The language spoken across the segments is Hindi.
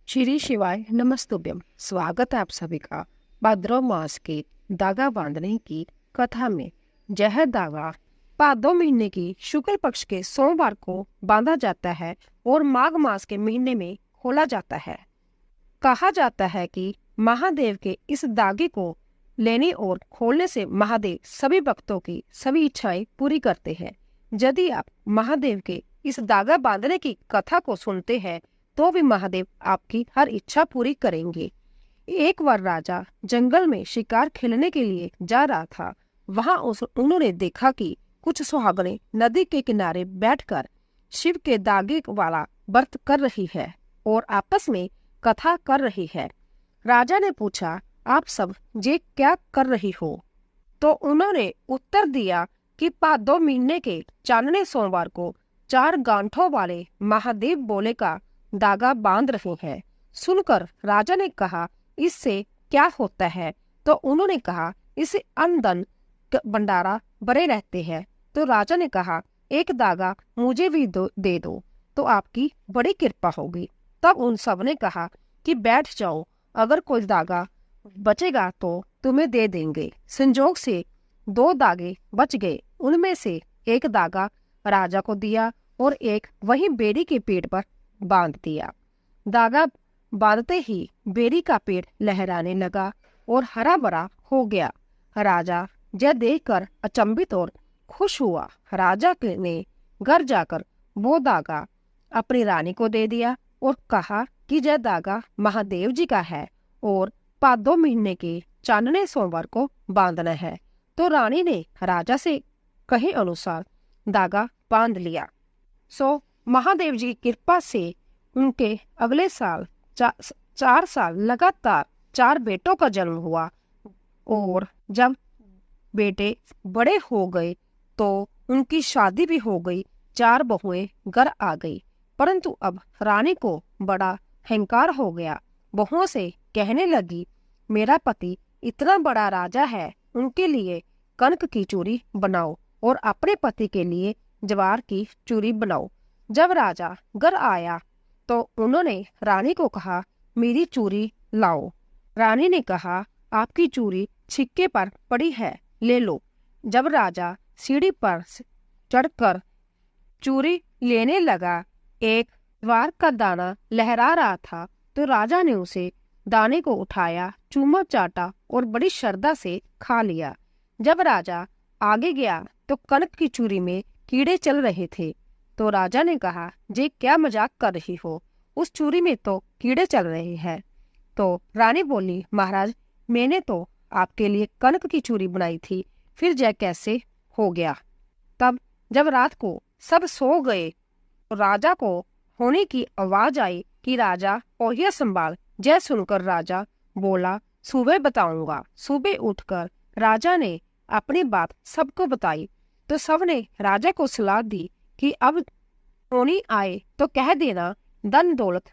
श्री शिवाय नमस्तुभ्यम। स्वागत है आप सभी का भाद्रव मास के धागा बांधने की कथा में। यह धागा भादो महीने की शुक्ल पक्ष के सोमवार को बांधा जाता है और माघ मास के महीने में खोला जाता है। कहा जाता है कि महादेव के इस धागे को लेने और खोलने से महादेव सभी भक्तों की सभी इच्छाएं पूरी करते हैं। यदि आप महादेव के इस धागा बांधने की कथा को सुनते हैं तो भी महादेव आपकी हर इच्छा पूरी करेंगे। एक बार राजा जंगल में शिकार खेलने के लिए जा रहा था। वहां उन्होंने देखा कि कुछ सुहागनें नदी के किनारे बैठकर शिव के धागे वाला व्रत कर रही है और आपस में कथा कर रही है। राजा ने पूछा, आप सब ये क्या कर रही हो? तो उन्होंने उत्तर दिया कि भादो महीने के चांदने सोमवार को 4 गांठों वाले महादेव बोले का धागा बांध रहे हैं। सुनकर राजा ने कहा, इससे क्या होता है? तो उन्होंने कहा, इससे अन्न धन भंडारा भरे रहते हैं। तो राजा ने कहा, एक धागा मुझे भी दे दो तो आपकी बड़ी कृपा होगी। तब उन सब ने कहा कि बैठ जाओ, अगर कोई धागा बचेगा तो तुम्हें दे देंगे। संजोग से 2 धागे बच गए। उनमें से एक धागा राजा को दिया और एक वही बेरी के पेड़ पर बांध दिया। धागा बांधते ही बेरी का पेड़ लहराने लगा और हरा भरा हो गया। राजा यह देखकर अचंभित और खुश हुआ। राजा ने घर जाकर वो धागा अपनी रानी को दे दिया और कहा कि यह धागा महादेव जी का है और भादो महीने के चांदने सोमवार को बांधना है। तो रानी ने राजा से कहे अनुसार धागा बांध लिया। सो महादेव जी की कृपा से उनके अगले साल 4 साल लगातार 4 बेटों का जन्म हुआ और जब बेटे बड़े हो गए तो उनकी शादी भी हो गई। 4 बहुएं घर आ गई। परंतु अब रानी को बड़ा अहंकार हो गया। बहुओं से कहने लगी, मेरा पति इतना बड़ा राजा है, उनके लिए कनक की चूड़ी बनाओ और अपने पति के लिए ज्वार की चूड़ी बनाओ। जब राजा घर आया तो उन्होंने रानी को कहा, मेरी चूड़ी लाओ। रानी ने कहा, आपकी चूड़ी छिक्के पर पड़ी है, ले लो। जब राजा सीढ़ी पर चढ़कर चूड़ी लेने लगा, एक ज्वार का दाना लहरा रहा था। तो राजा ने उसे दाने को उठाया, चूमा चाटा और बड़ी श्रद्धा से खा लिया। जब राजा आगे गया तो कनक की चूड़ी में कीड़े चल रहे थे। तो राजा ने कहा, जे क्या मजाक कर रही हो, उस चूड़ी में तो कीड़े चल रहे हैं। तो रानी बोली, महाराज, मैंने तो आपके लिए कनक की चूड़ी बनाई थी, फिर यह कैसे हो गया? तब जब रात को सब सो गए तो राजा को होने की आवाज आई कि राजा ओहिया संभाल। जय सुनकर राजा बोला, सुबह बताऊंगा। सुबह उठकर राजा ने अपनी बात सबको बताई। तो सबने राजा को सलाह दी कि अब होनी आए तो कह देना, धन दौलत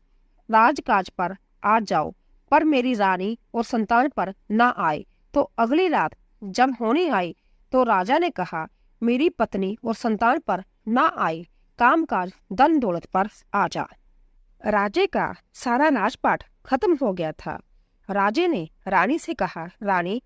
राजकाज पर आ जाओ, पर मेरी रानी और संतान पर ना आए। तो अगली रात जब होनी आई तो राजा ने कहा, मेरी पत्नी और संतान पर ना आए, कामकाज धन दौलत पर आ जा। राजे का सारा नाचपाट खत्म हो गया था। राजे ने रानी से कहा, रानी,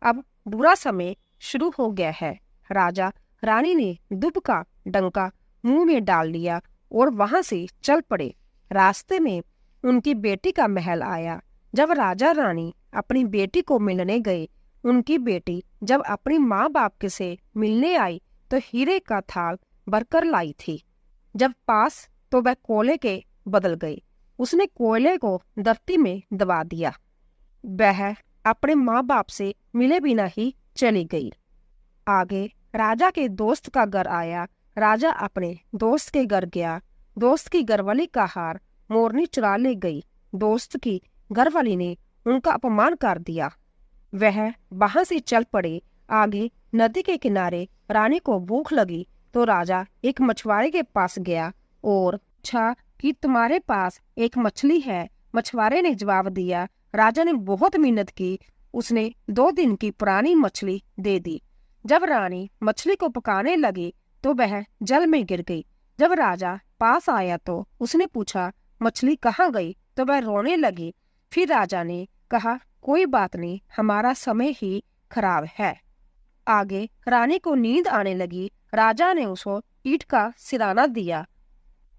अब बुरा समय शुरू हो गया है। राजा रानी ने दुब का डंका मुंह में डाल लिया और वहां से चल पड़े। रास्ते में उनकी बेटी का महल आया। जब राजा रानी अपनी बेटी को मिलने गए, उनकी बेटी जब अपनी माँ बाप से मिलने आई तो हीरे का थाल भरकर लाई थी। जब पास तो वह कोयले के बदल गई। उसने कोयले को धरती में दबा दिया। वह अपने माँ बाप से मिले बिना ही चली गई। आगे राजा के दोस्त का घर आया। राजा अपने दोस्त के घर गया। दोस्त की घरवाली का हार मोरनी चुरा ले गई। दोस्त की घरवाली ने उनका अपमान कर दिया। वह वहां से चल पड़े। आगे नदी के किनारे रानी को भूख लगी तो राजा एक मछुआरे के पास गया और पूछा कि तुम्हारे पास एक मछली है? मछुआरे ने जवाब दिया। राजा ने बहुत मेहनत की, उसने 2 दिन की पुरानी मछली दे दी। जब रानी मछली को पकाने लगी तो वह जल में गिर गई। जब राजा पास आया तो उसने पूछा, मछली कहाँ गई? तो वह रोने लगी। फिर राजा ने कहा, कोई बात नहीं, हमारा समय ही खराब है। आगे रानी को नींद आने लगी। राजा ने उसको ईंट का सिराना दिया।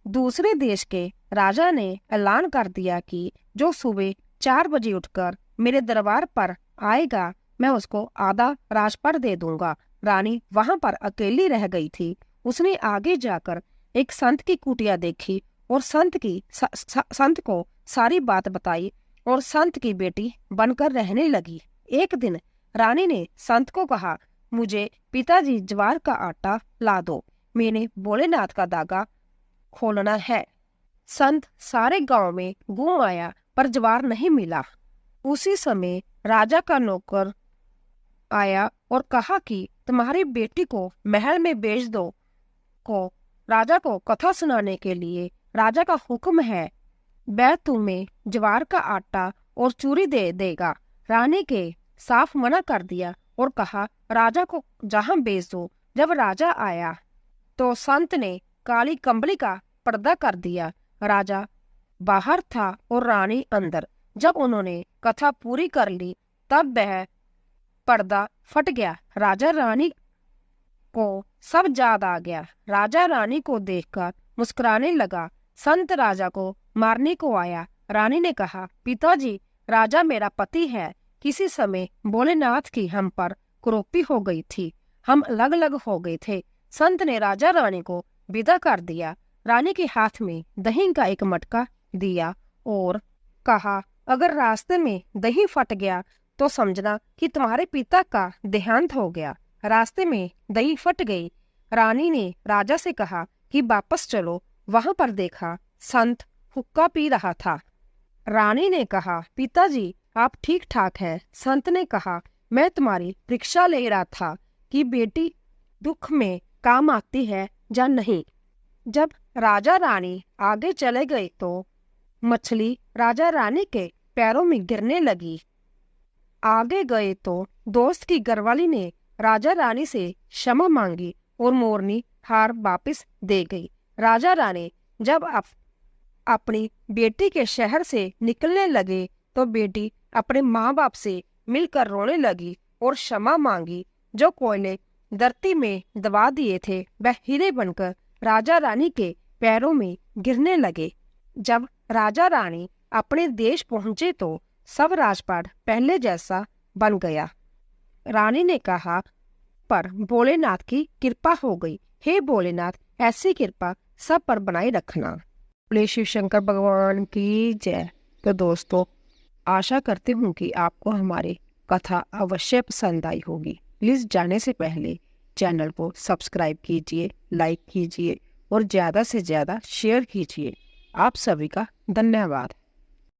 दूसरे देश के राजा ने ऐलान कर दिया कि जो सुबह 4 बजे उठकर मेरे दरबार पर आएगा, मैं उसको आधा राजपाट दे दूंगा। रानी वहां पर अकेली रह गई थी। उसने आगे जाकर एक संत की कुटिया देखी और संत को सारी बात बताई और संत की बेटी बनकर रहने लगी। एक दिन रानी ने संत को कहा, मुझे पिताजी ज्वार का आटा ला दो, मैंने भोलेनाथ का धागा खोलना है। संत सारे गांव में घूम आया पर ज्वार नहीं मिला। उसी समय राजा का नौकर आया और कहा कि तुम्हारी बेटी को महल में भेज दो। राजा को कथा सुनाने के लिए राजा का हुक्म है। वह तुम्हें ज्वार का आटा और चूरी दे देगा। रानी के साफ मना कर दिया और कहा, राजा को जहां भेज दो। जब राजा आया तो संत ने काली कंबली का पर्दा कर दिया। राजा बाहर था और रानी अंदर। जब उन्होंने कथा पूरी कर ली तब वह पर्दा फट गया। राजा रानी को सब याद आ गया। राजा रानी को देखकर मुस्कुराने लगा। संत राजा को मारने को आया। रानी ने कहा, पिताजी, राजा मेरा पति है। किसी समय भोलेनाथ की हम पर कुरूपी हो गई थी, हम अलग अलग हो गए थे। संत ने राजा रानी को विदा कर दिया। रानी के हाथ में दही का एक मटका दिया और कहा, अगर रास्ते में दही फट गया तो समझना कि तुम्हारे पिता का देहांत हो गया। रास्ते में दही फट गई। रानी ने राजा से कहा कि वापस चलो। वहां पर देखा संत हुक्का पी रहा था। रानी ने कहा, पिताजी, आप ठीक ठाक हैं? संत ने कहा, मैं तुम्हारी परीक्षा ले रहा था कि बेटी दुख में काम आती है या नहीं। जब राजा रानी आगे चले गए तो मछली राजा रानी के पैरों में गिरने लगी। आगे गए तो दोस्त की घरवाली ने राजा रानी से क्षमा मांगी और मोरनी हार वापस दे गई। राजा रानी जब अपनी बेटी के शहर से निकलने लगे तो बेटी अपने माँ बाप से मिलकर रोने लगी और क्षमा मांगी। जो कोयले धरती में दबा दिए थे वह हीरे बनकर राजा रानी के पैरों में गिरने लगे। जब राजा रानी अपने देश पहुंचे तो सब राजपाट पहले जैसा बन गया। रानी ने कहा, पर भोलेनाथ की कृपा हो गई। हे भोलेनाथ, ऐसी कृपा सब पर बनाए रखना। बोले शिव शंकर भगवान की जय। तो दोस्तों, आशा करती हूँ कि आपको हमारी कथा अवश्य पसंद आई होगी। प्लीज़ जाने से पहले चैनल को सब्सक्राइब कीजिए, लाइक कीजिए और ज़्यादा से ज़्यादा शेयर कीजिए। आप सभी का धन्यवाद।